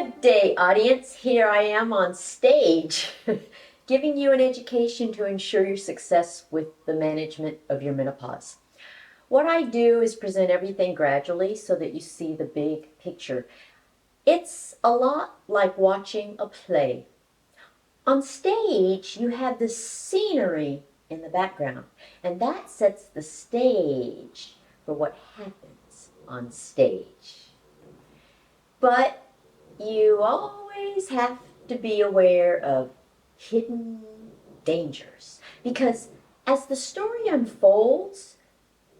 Good day, audience. Here I am on stage giving you an education to ensure your success with the management of your menopause. What I do is present everything gradually so that you see the big picture. It's a lot like watching a play. On stage, you have the scenery in the background, and that sets the stage for what happens on stage. But you always have to be aware of hidden dangers because as the story unfolds,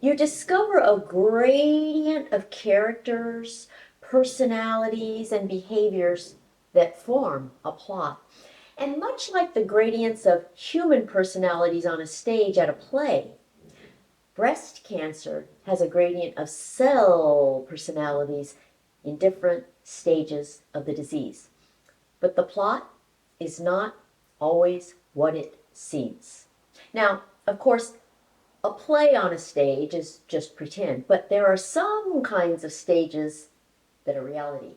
you discover a gradient of characters, personalities, and behaviors that form a plot. And much like the gradients of human personalities on a stage at a play, breast cancer has a gradient of cell personalities in different stages of the disease. But the plot is not always what it seems. Now, of course, a play on a stage is just pretend, but there are some kinds of stages that are reality.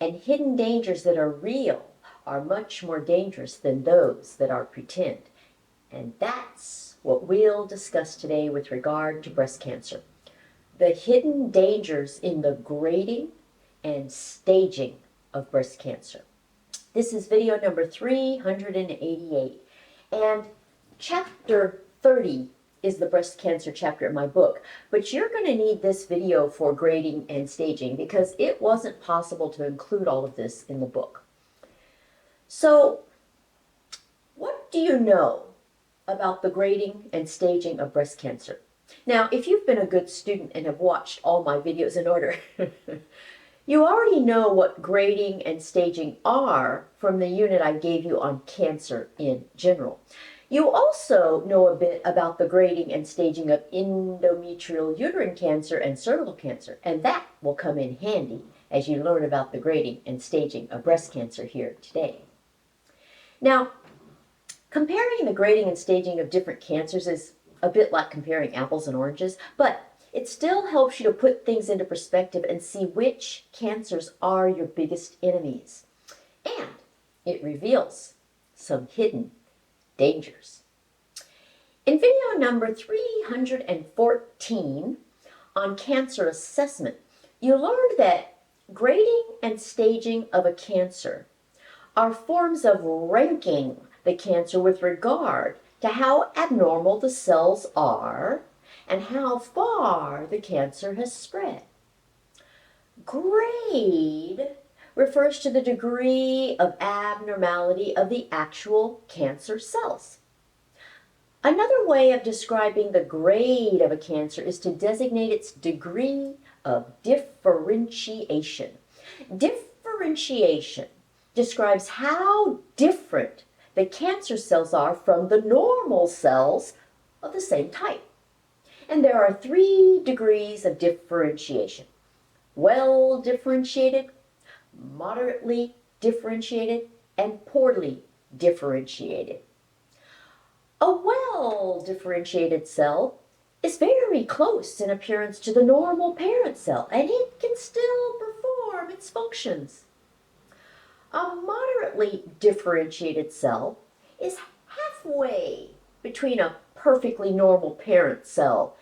And hidden dangers that are real are much more dangerous than those that are pretend. And that's what we'll discuss today with regard to breast cancer. The hidden dangers in the grading and staging of breast cancer. This is video number 388, and chapter 30 is the breast cancer chapter in my book, but you're going to need this video for grading and staging because it wasn't possible to include all of this in the book. So, what do you know about the grading and staging of breast cancer? Now, if you've been a good student and have watched all my videos in order, you already know what grading and staging are from the unit I gave you on cancer in general. You also know a bit about the grading and staging of endometrial uterine cancer and cervical cancer, and that will come in handy as you learn about the grading and staging of breast cancer here today. Now, comparing the grading and staging of different cancers is a bit like comparing apples and oranges, but it still helps you to put things into perspective and see which cancers are your biggest enemies. And it reveals some hidden dangers. In video number 314 on cancer assessment, you learned that grading and staging of a cancer are forms of ranking the cancer with regard to how abnormal the cells are and how far the cancer has spread. Grade refers to the degree of abnormality of the actual cancer cells. Another way of describing the grade of a cancer is to designate its degree of differentiation. Differentiation describes how different the cancer cells are from the normal cells of the same type. And there are 3 degrees of differentiation: well differentiated, moderately differentiated, and poorly differentiated. A well differentiated cell is very close in appearance to the normal parent cell, and it can still perform its functions. A moderately differentiated cell is halfway between a perfectly normal parent cell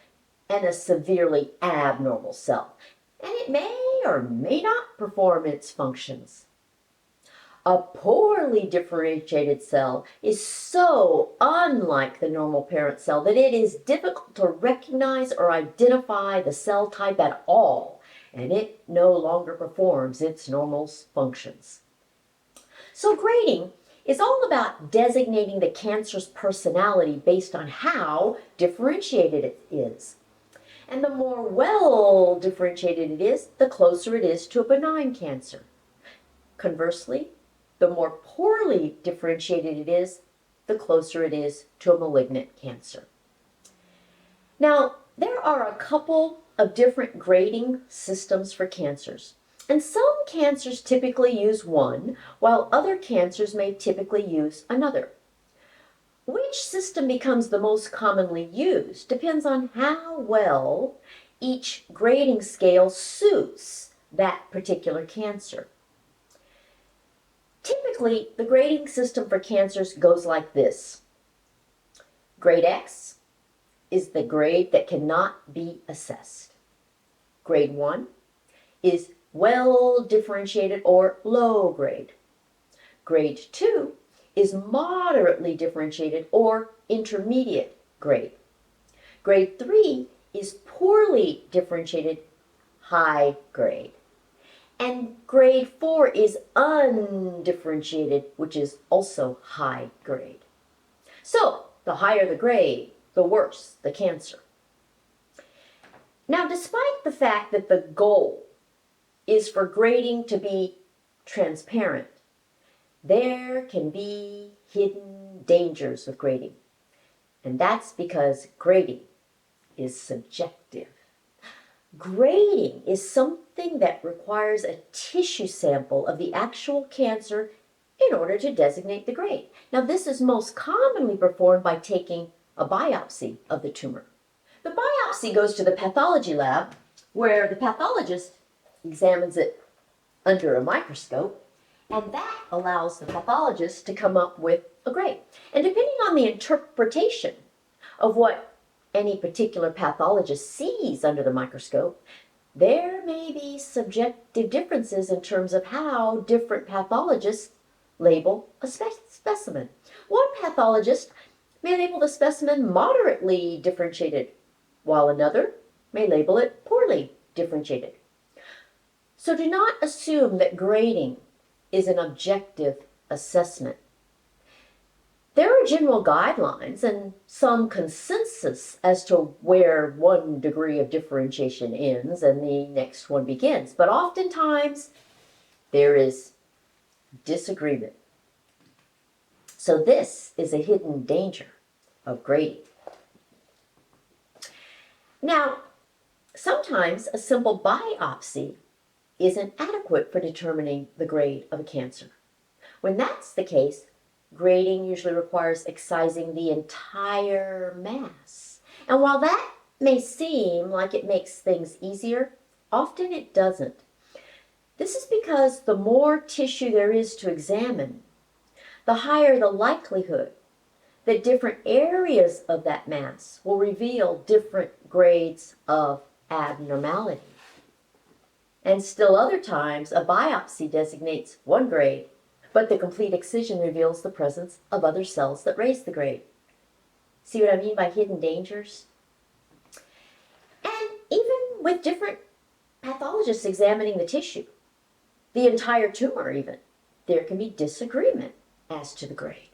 and a severely abnormal cell, and it may or may not perform its functions. A poorly differentiated cell is so unlike the normal parent cell that it is difficult to recognize or identify the cell type at all, and it no longer performs its normal functions. So grading is all about designating the cancer's personality based on how differentiated it is. And the more well differentiated it is, the closer it is to a benign cancer. Conversely, the more poorly differentiated it is, the closer it is to a malignant cancer. Now, there are a couple of different grading systems for cancers. And some cancers typically use one, while other cancers may typically use another. Which system becomes the most commonly used depends on how well each grading scale suits that particular cancer. Typically, the grading system for cancers goes like this. Grade X is the grade that cannot be assessed. Grade 1 is well differentiated or low grade. Grade 2 is moderately differentiated or intermediate grade. Grade 3 is poorly differentiated, high grade. And grade 4 is undifferentiated, which is also high grade. So, the higher the grade, the worse the cancer. Now, despite the fact that the goal is for grading to be transparent, there can be hidden dangers with grading. And that's because grading is subjective. Grading is something that requires a tissue sample of the actual cancer in order to designate the grade. Now, this is most commonly performed by taking a biopsy of the tumor. The biopsy goes to the pathology lab, where the pathologist examines it under a microscope, and that allows the pathologist to come up with a grade. And depending on the interpretation of what any particular pathologist sees under the microscope, there may be subjective differences in terms of how different pathologists label a specimen. One pathologist may label the specimen moderately differentiated, while another may label it poorly differentiated. So do not assume that grading is an objective assessment. There are general guidelines and some consensus as to where one degree of differentiation ends and the next one begins, but oftentimes there is disagreement. So this is a hidden danger of grading. Now, sometimes a simple biopsy isn't adequate for determining the grade of a cancer. When that's the case, grading usually requires excising the entire mass. And while that may seem like it makes things easier, often it doesn't. This is because the more tissue there is to examine, the higher the likelihood that different areas of that mass will reveal different grades of abnormality. And still other times, a biopsy designates one grade, but the complete excision reveals the presence of other cells that raise the grade. See what I mean by hidden dangers? And even with different pathologists examining the tissue, the entire tumor even, there can be disagreement as to the grade.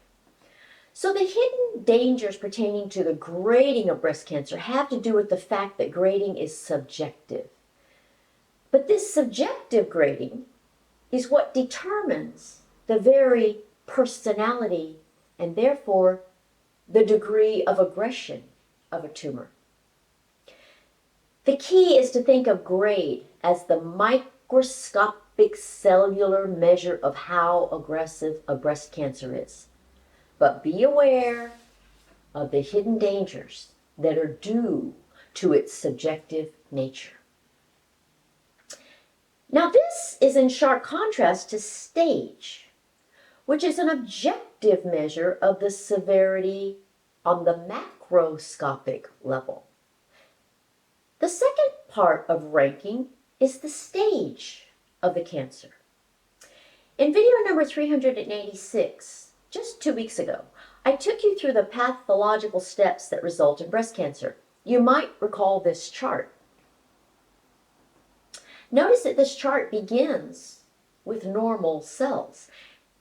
So the hidden dangers pertaining to the grading of breast cancer have to do with the fact that grading is subjective. But this subjective grading is what determines the very personality and therefore the degree of aggression of a tumor. The key is to think of grade as the microscopic cellular measure of how aggressive a breast cancer is. But be aware of the hidden dangers that are due to its subjective nature. Now, this is in sharp contrast to stage, which is an objective measure of the severity on the macroscopic level. The second part of ranking is the stage of the cancer. In video number 386, just 2 weeks ago, I took you through the pathological steps that result in breast cancer. You might recall this chart. Notice that this chart begins with normal cells,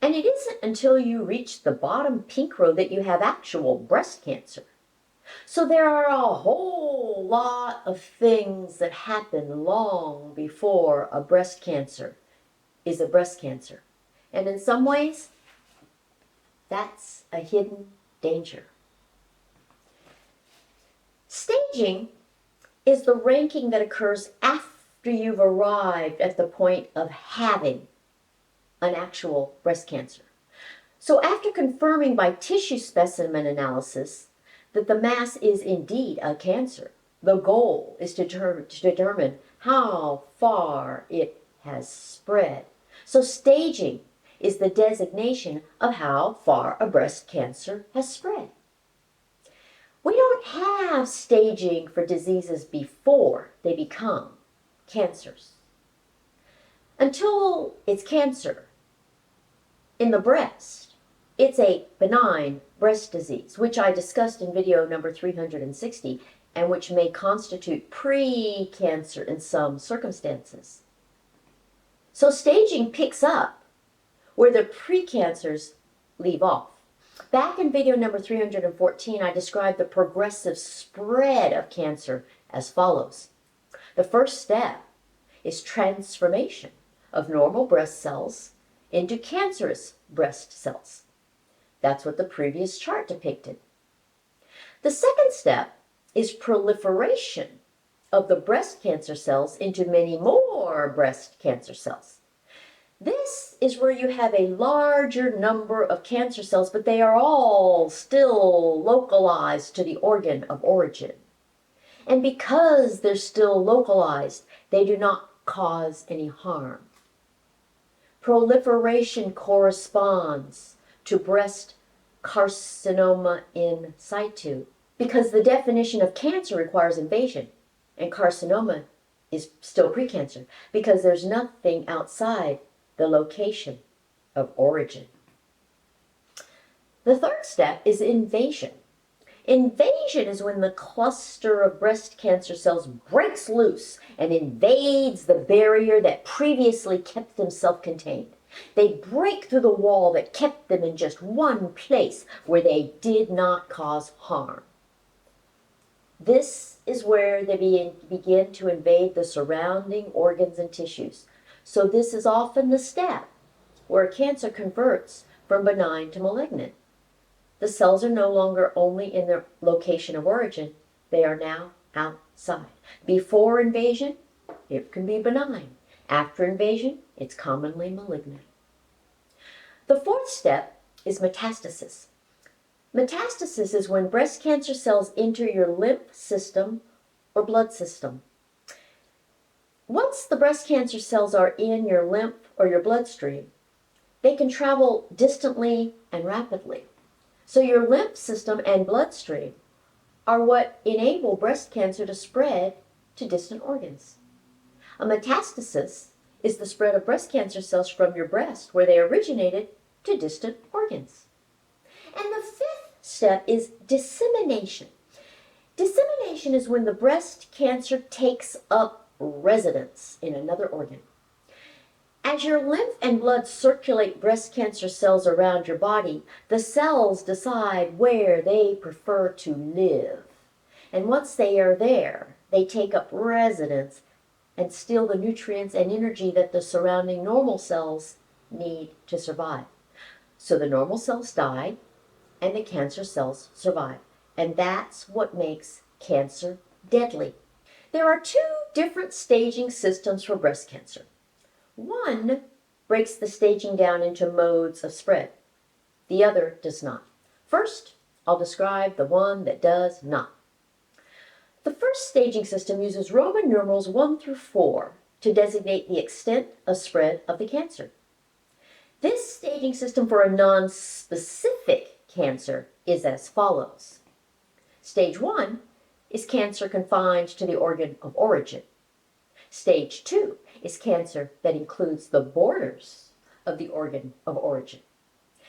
and it isn't until you reach the bottom pink row that you have actual breast cancer. So there are a whole lot of things that happen long before a breast cancer is a breast cancer. And in some ways, that's a hidden danger. Staging is the ranking that occurs after you've arrived at the point of having an actual breast cancer. So after confirming by tissue specimen analysis that the mass is indeed a cancer, the goal is to determine how far it has spread. So staging is the designation of how far a breast cancer has spread. We don't have staging for diseases before they become cancers. Until it's cancer in the breast, it's a benign breast disease, which I discussed in video number 360, and which may constitute pre-cancer in some circumstances. So staging picks up where the precancers leave off. Back in video number 314, I described the progressive spread of cancer as follows. The first step is transformation of normal breast cells into cancerous breast cells. That's what the previous chart depicted. The second step is proliferation of the breast cancer cells into many more breast cancer cells. This is where you have a larger number of cancer cells, but they are all still localized to the organ of origin. And because they're still localized, they do not cause any harm. Proliferation corresponds to breast carcinoma in situ, because the definition of cancer requires invasion, and carcinoma is still precancer, because there's nothing outside the location of origin. The third step is invasion. Invasion is when the cluster of breast cancer cells breaks loose and invades the barrier that previously kept them self-contained. They break through the wall that kept them in just one place where they did not cause harm. This is where they begin to invade the surrounding organs and tissues. So this is often the step where cancer converts from benign to malignant. The cells are no longer only in their location of origin, they are now outside. Before invasion, it can be benign. After invasion, it's commonly malignant. The fourth step is metastasis. Metastasis is when breast cancer cells enter your lymph system or blood system. Once the breast cancer cells are in your lymph or your bloodstream, they can travel distantly and rapidly. So your lymph system and bloodstream are what enable breast cancer to spread to distant organs. A metastasis is the spread of breast cancer cells from your breast, where they originated, to distant organs. And the fifth step is dissemination. Dissemination is when the breast cancer takes up residence in another organ. As your lymph and blood circulate breast cancer cells around your body, the cells decide where they prefer to live. And once they are there, they take up residence and steal the nutrients and energy that the surrounding normal cells need to survive. So the normal cells die and the cancer cells survive. And that's what makes cancer deadly. There are two different staging systems for breast cancer. One breaks the staging down into modes of spread. The other does not. First, I'll describe the one that does not. The first staging system uses Roman numerals 1 through 4 to designate the extent of spread of the cancer. This staging system for a non-specific cancer is as follows. Stage 1 is cancer confined to the organ of origin. Stage 2 is cancer that includes the borders of the organ of origin.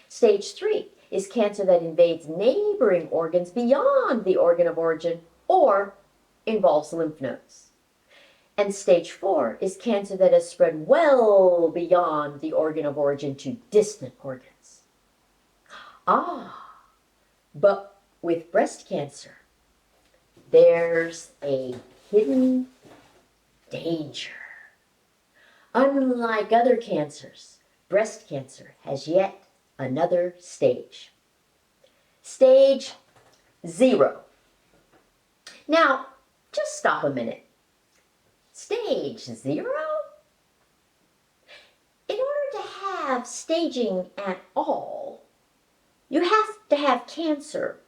Stage 3 is cancer that invades neighboring organs beyond the organ of origin or involves lymph nodes. And stage 4 is cancer that has spread well beyond the organ of origin to distant organs. But with breast cancer, there's a hidden danger. Unlike other cancers, breast cancer has yet another stage. Stage 0. Now, just stop a minute. Stage 0? In order to have staging at all, you have to have cancer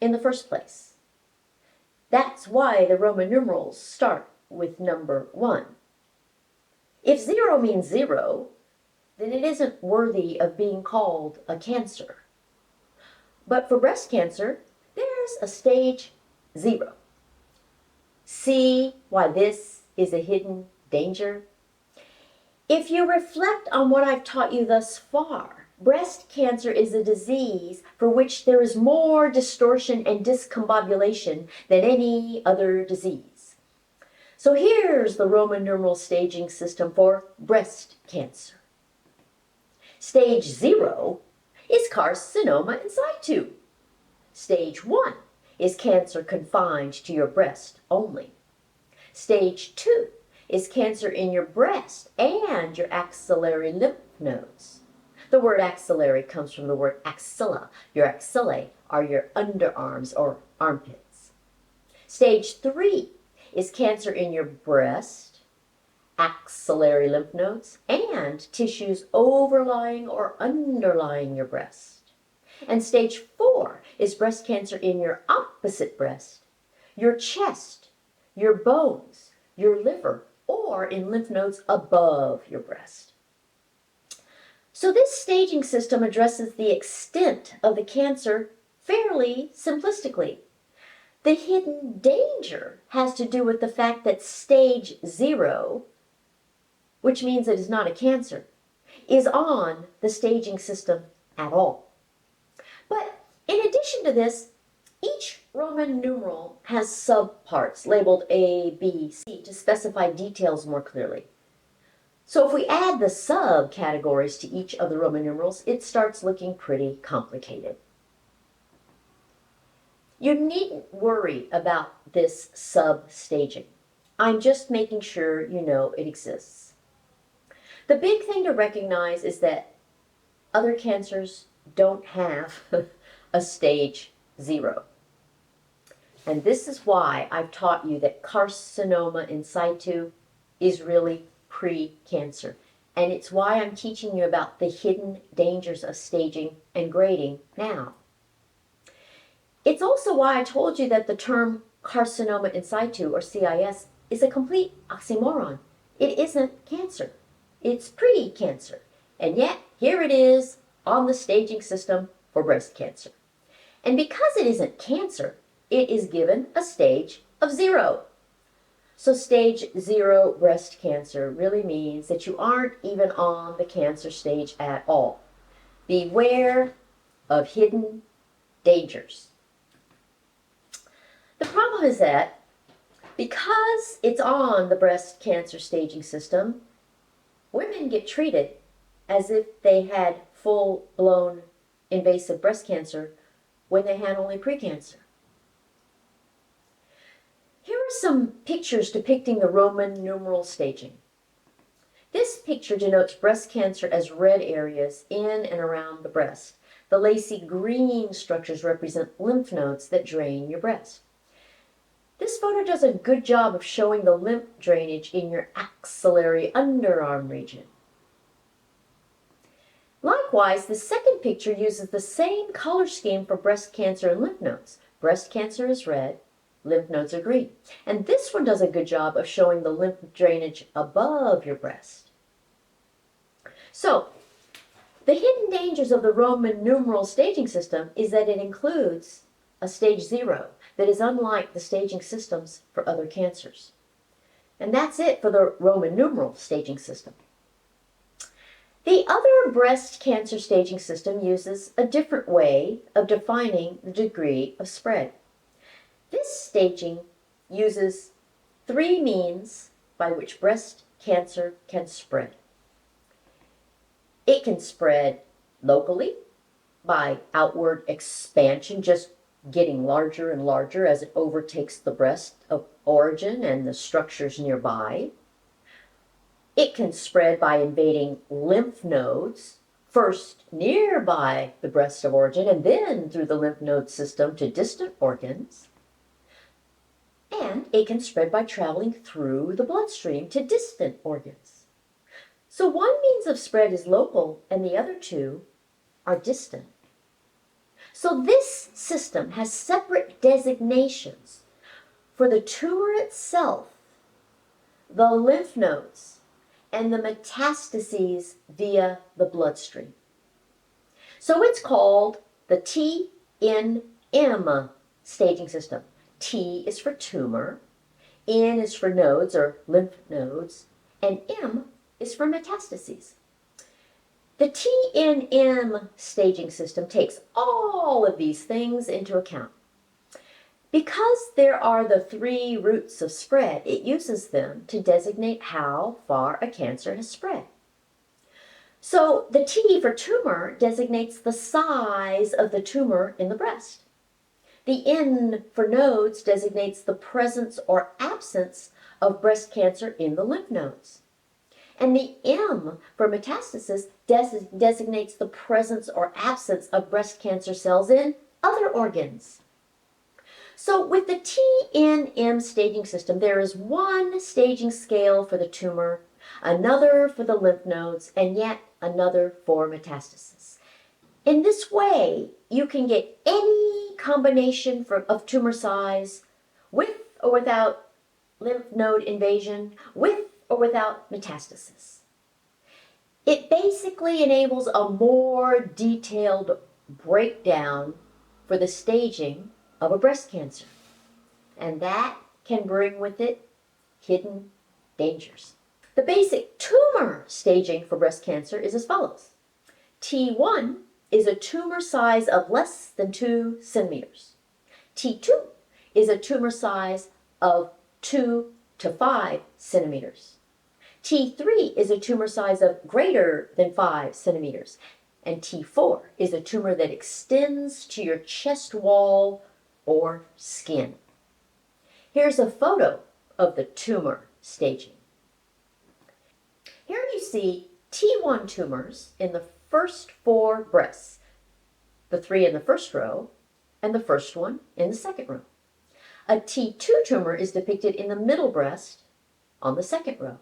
in the first place. That's why the Roman numerals start with number 1. If 0 means 0, then it isn't worthy of being called a cancer. But for breast cancer, there's a stage 0. See why this is a hidden danger? If you reflect on what I've taught you thus far, breast cancer is a disease for which there is more distortion and discombobulation than any other disease. So here's the Roman numeral staging system for breast cancer. Stage 0 is carcinoma in situ. Stage 1 is cancer confined to your breast only. Stage 2 is cancer in your breast and your axillary lymph nodes. The word axillary comes from the word axilla. Your axillae are your underarms or armpits. Stage 3 is cancer in your breast, axillary lymph nodes, and tissues overlying or underlying your breast. And stage 4 is breast cancer in your opposite breast, your chest, your bones, your liver, or in lymph nodes above your breast. So this staging system addresses the extent of the cancer fairly simplistically. The hidden danger has to do with the fact that stage 0, which means it is not a cancer, is on the staging system at all. But in addition to this, each Roman numeral has subparts labeled A, B, C to specify details more clearly. So if we add the subcategories to each of the Roman numerals, it starts looking pretty complicated. You needn't worry about this sub-staging. I'm just making sure you know it exists. The big thing to recognize is that other cancers don't have a stage 0. And this is why I've taught you that carcinoma in situ is really pre-cancer. And it's why I'm teaching you about the hidden dangers of staging and grading now. It's also why I told you that the term carcinoma in situ, or CIS, is a complete oxymoron. It isn't cancer. It's pre-cancer. And yet, here it is on the staging system for breast cancer. And because it isn't cancer, it is given a stage of 0. So stage 0 breast cancer really means that you aren't even on the cancer stage at all. Beware of hidden dangers. The problem is that because it's on the breast cancer staging system, women get treated as if they had full-blown invasive breast cancer when they had only precancer. Here are some pictures depicting the Roman numeral staging. This picture denotes breast cancer as red areas in and around the breast. The lacy green structures represent lymph nodes that drain your breast. This photo does a good job of showing the lymph drainage in your axillary underarm region. Likewise, the second picture uses the same color scheme for breast cancer and lymph nodes. Breast cancer is red, lymph nodes are green. And this one does a good job of showing the lymph drainage above your breast. So, the hidden dangers of the Roman numeral staging system is that it includes a stage 0 that is unlike the staging systems for other cancers. And that's it for the Roman numeral staging system. The other breast cancer staging system uses a different way of defining the degree of spread. This staging uses 3 means by which breast cancer can spread. It can spread locally by outward expansion, just getting larger and larger as it overtakes the breast of origin and the structures nearby. It can spread by invading lymph nodes, first nearby the breast of origin and then through the lymph node system to distant organs. And it can spread by traveling through the bloodstream to distant organs. So one means of spread is local and the other 2 are distant. So this system has separate designations for the tumor itself, the lymph nodes, and the metastases via the bloodstream. So it's called the TNM staging system. T is for tumor, N is for nodes or lymph nodes, and M is for metastases. The TNM staging system takes all of these things into account. Because there are the 3 routes of spread, it uses them to designate how far a cancer has spread. So the T for tumor designates the size of the tumor in the breast. The N for nodes designates the presence or absence of breast cancer in the lymph nodes. And the M for metastasis designates the presence or absence of breast cancer cells in other organs. So with the TNM staging system, there is one staging scale for the tumor, another for the lymph nodes, and yet another for metastasis. In this way, you can get any combination of tumor size with or without lymph node invasion, with or without metastasis. It basically enables a more detailed breakdown for the staging of a breast cancer. And that can bring with it hidden dangers. The basic tumor staging for breast cancer is as follows. T1 is a tumor size of less than 2 centimeters. T2 is a tumor size of 2 to 5 centimeters. T3 is a tumor size of greater than 5 centimeters. And T4 is a tumor that extends to your chest wall or skin. Here's a photo of the tumor staging. Here you see T1 tumors in the first 4 breasts, the 3 in the first row and the first one in the second row. A T2 tumor is depicted in the middle breast on the second row.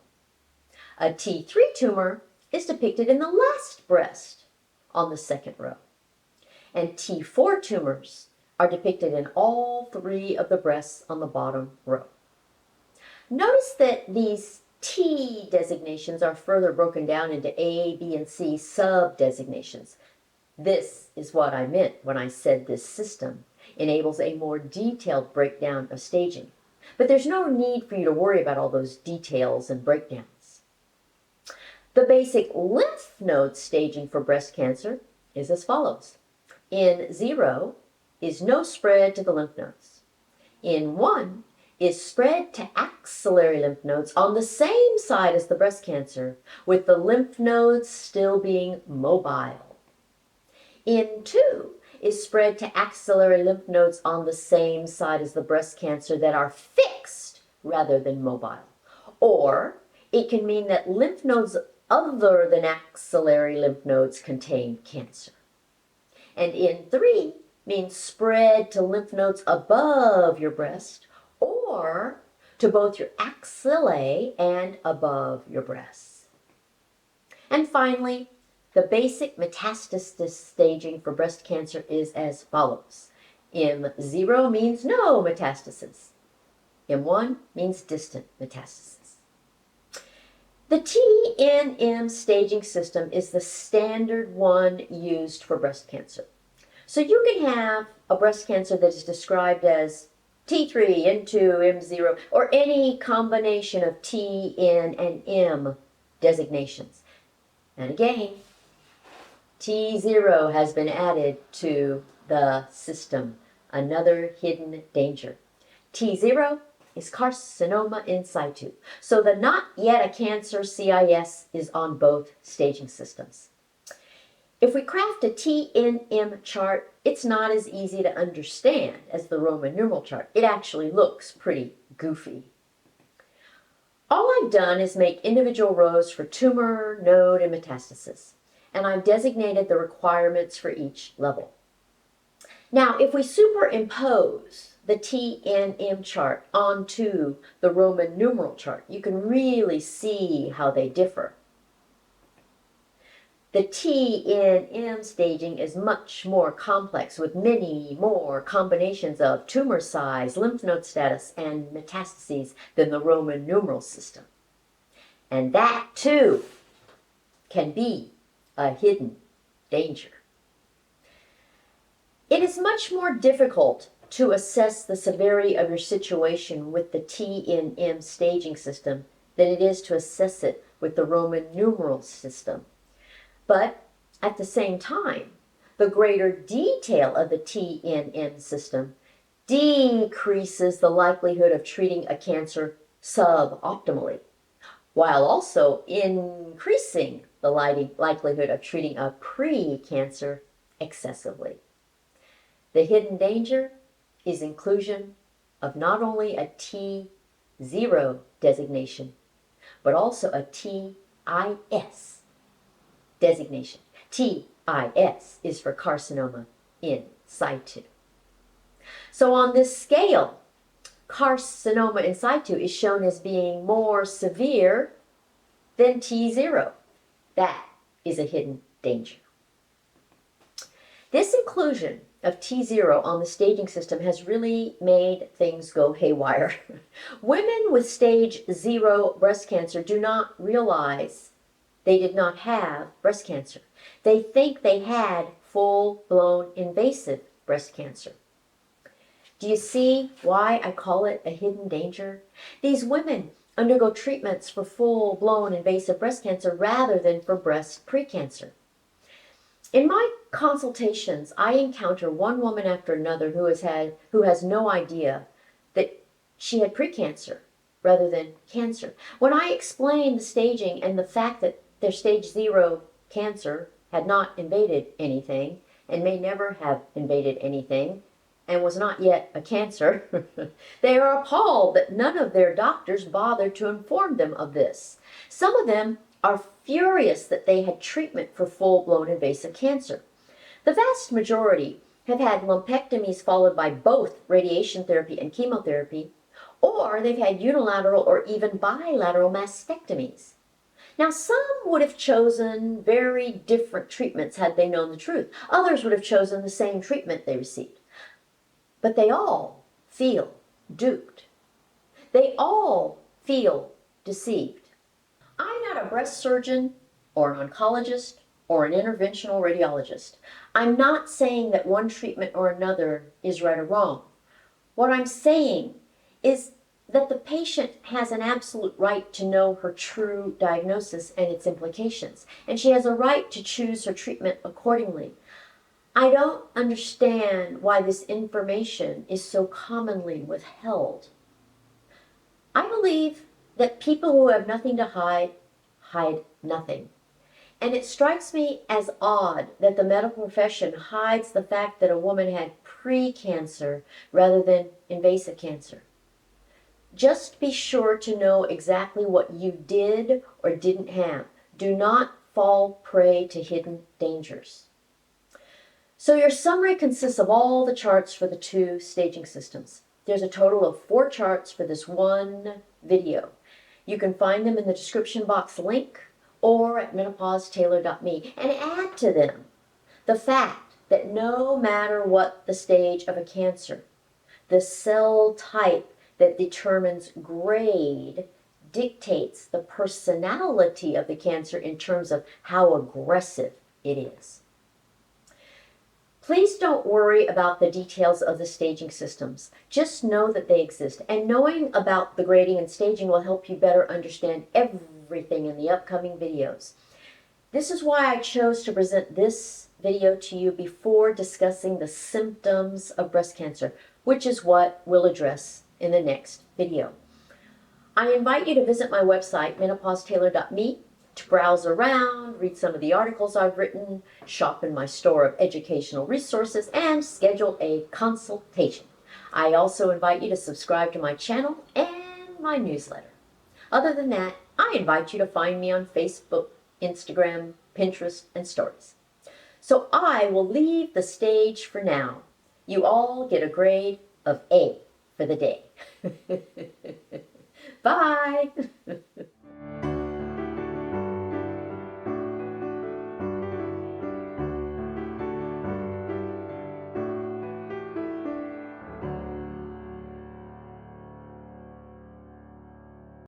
A T3 tumor is depicted in the last breast on the second row. And T4 tumors are depicted in all 3 of the breasts on the bottom row. Notice that these T designations are further broken down into A, B, and C sub-designations. This is what I meant when I said this system enables a more detailed breakdown of staging. But there's no need for you to worry about all those details and breakdowns. The basic lymph node staging for breast cancer is as follows. In 0 is no spread to the lymph nodes. In 1 is spread to axillary lymph nodes on the same side as the breast cancer, with the lymph nodes still being mobile. In 2 is spread to axillary lymph nodes on the same side as the breast cancer that are fixed rather than mobile. Or it can mean that lymph nodes other than axillary lymph nodes contain cancer. And in 3 means spread to lymph nodes above your breast or to both your axillae and above your breasts. And finally, the basic metastasis staging for breast cancer is as follows. M0 means no metastasis. M1 means distant metastasis. The TNM staging system is the standard one used for breast cancer. So you can have a breast cancer that is described as T3, N2, M0, or any combination of T, N, and M designations. And again, T0 has been added to the system, another hidden danger. T0 is carcinoma in situ. So the not yet a cancer CIS is on both staging systems. If we craft a TNM chart, it's not as easy to understand as the Roman numeral chart. It actually looks pretty goofy. All I've done is make individual rows for tumor, node, and metastasis, and I've designated the requirements for each level. Now, if we superimpose the TNM chart onto the Roman numeral chart, you can really see how they differ. The TNM staging is much more complex with many more combinations of tumor size, lymph node status, and metastases than the Roman numeral system. And that too can be a hidden danger. It is much more difficult to assess the severity of your situation with the TNM staging system than it is to assess it with the Roman numeral system. But at the same time, the greater detail of the TNM system decreases the likelihood of treating a cancer suboptimally, while also increasing the likelihood of treating a pre-cancer excessively. The hidden danger is inclusion of not only a T0 designation, but also a TIS designation. TIS is for carcinoma in situ. So on this scale, carcinoma in situ is shown as being more severe than T0. That is a hidden danger. This inclusion of T0 on the staging system has really made things go haywire. Women with stage 0 breast cancer do not realize they did not have breast cancer. They think they had full-blown invasive breast cancer. Do you see why I call it a hidden danger? These women undergo treatments for full-blown invasive breast cancer rather than for breast precancer. In my consultations, I encounter one woman after another who has no idea that she had precancer rather than cancer. When I explain the staging and the fact that their stage 0 cancer had not invaded anything and may never have invaded anything and was not yet a cancer, they are appalled that none of their doctors bothered to inform them of this. Some of them are furious that they had treatment for full-blown invasive cancer. The vast majority have had lumpectomies followed by both radiation therapy and chemotherapy, or they've had unilateral or even bilateral mastectomies. Now, some would have chosen very different treatments had they known the truth. Others would have chosen the same treatment they received. But they all feel duped. They all feel deceived. I'm not a breast surgeon or an oncologist or an interventional radiologist. I'm not saying that one treatment or another is right or wrong. What I'm saying is that the patient has an absolute right to know her true diagnosis and its implications, and she has a right to choose her treatment accordingly. I don't understand why this information is so commonly withheld. I believe that people who have nothing to hide, hide nothing. And it strikes me as odd that the medical profession hides the fact that a woman had pre-cancer rather than invasive cancer. Just be sure to know exactly what you did or didn't have. Do not fall prey to hidden dangers. So your summary consists of all the charts for the two staging systems. There's a total of 4 charts for this one video. You can find them in the description box link or at menopausetailor.me, and add to them the fact that no matter what the stage of a cancer, the cell type that determines grade dictates the personality of the cancer in terms of how aggressive it is. Please don't worry about the details of the staging systems. Just know that they exist. And knowing about the grading and staging will help you better understand everything in the upcoming videos. This is why I chose to present this video to you before discussing the symptoms of breast cancer, which is what we'll address in the next video. I invite you to visit my website, menopausetailor.me, to browse around, read some of the articles I've written, shop in my store of educational resources, and schedule a consultation. I also invite you to subscribe to my channel and my newsletter. Other than that, I invite you to find me on Facebook, Instagram, Pinterest, and Stories. So I will leave the stage for now. You all get a grade of A for the day. Bye!